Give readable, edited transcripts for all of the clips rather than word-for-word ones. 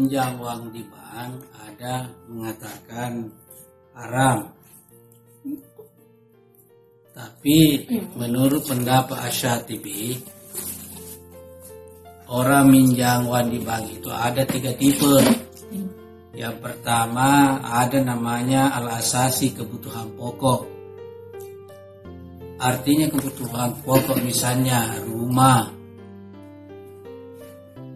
meminjam uang di bank ada mengatakan haram. Tapi menurut pendapat Asy-Syatibi, orang minjam uang di bank itu ada 3 tipe. Yang pertama ada namanya al-asasi, kebutuhan pokok. Artinya kebutuhan pokok, misalnya rumah.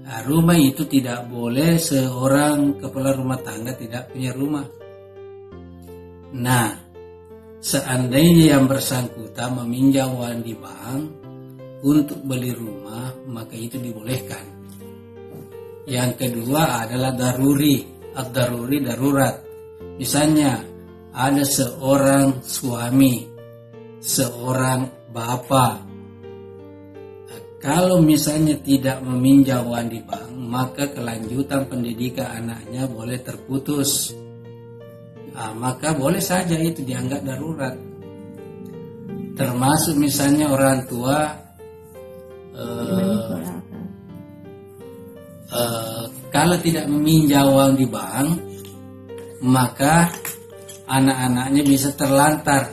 Nah, rumah itu tidak boleh seorang kepala rumah tangga tidak punya rumah. Nah, seandainya yang bersangkutan meminjam uang di bank untuk beli rumah, maka itu dibolehkan. Yang kedua adalah daruri, ad-daruri, darurat. Misalnya ada seorang suami, seorang bapak, kalau misalnya tidak meminjam uang di bank, maka kelanjutan pendidikan anaknya boleh terputus. Nah, maka boleh saja itu dianggap darurat. Termasuk misalnya orang tua kalau tidak meminjam uang di bank, maka anak-anaknya bisa terlantar.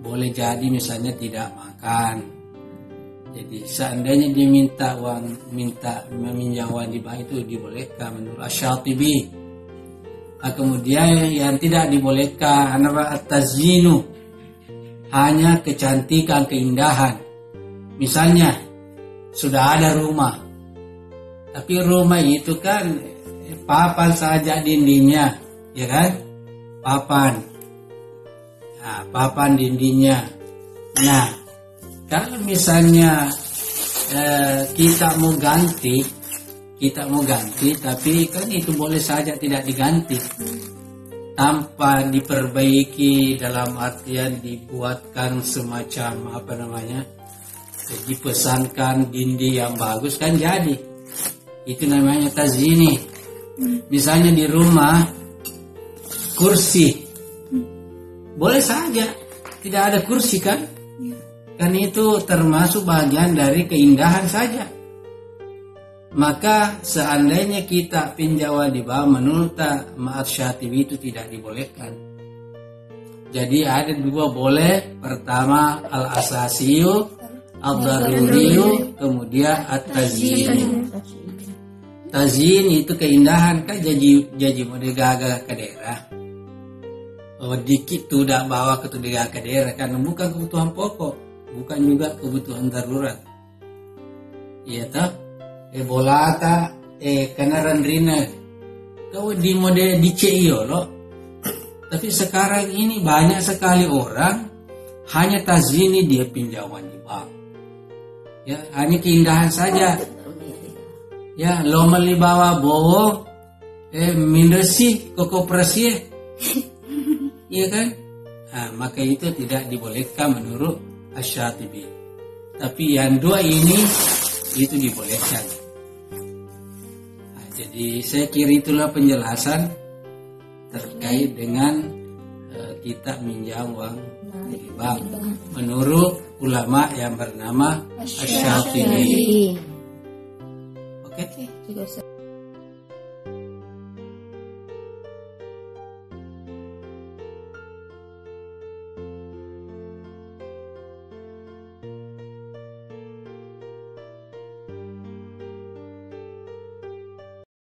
Boleh jadi misalnya tidak makan. Jadi seandainya dia minta meminjam uang di bank, itu dibolehkan menurut Asy-Syatibi. Kemudian yang tidak dibolehkan adalah at-tazyinu, hanya kecantikan, keindahan. Misalnya sudah ada rumah, tapi rumah itu kan papan saja dindingnya, ya kan? Papan. Nah, papan dindingnya. Nah, kalau misalnya kita mau ganti, tapi kan itu boleh saja tidak diganti tanpa diperbaiki, dalam artian dibuatkan semacam dipesankan dinding yang bagus, kan jadi. Itu namanya tazyini. Misalnya di rumah kursi, boleh saja tidak ada kursi kan? Kan itu termasuk bagian dari keindahan saja. Maka seandainya kita pinjam di bank, menurut Asy-Syatibi itu tidak dibolehkan. Jadi ada 2 boleh. Pertama al-asasiyu, ad-daruriyu, kemudian at-tazyin. Tazyin itu keindahan, kan jadi model gagah ke daerah. Dikit tuh dah bawa ke daerah karena bukan kebutuhan pokok, bukan juga kebutuhan darurat. Iya toh? Bolata kanaran rina kau di mode di CIO loh. Tapi sekarang ini banyak sekali orang hanya tazyini, dia pinjaman di bank. Ya, hanya keindahan saja. Ya, lo meli bawa bowo mindersi koperasi. Iya kan? Nah, maka itu tidak dibolehkan menurut Asy-Syatibi. Tapi yang 2 ini itu dibolehkan. Nah, jadi saya kira itulah penjelasan terkait dengan kita minjam uang di bank menurut ulama yang bernama Asy-Syatibi. Oke.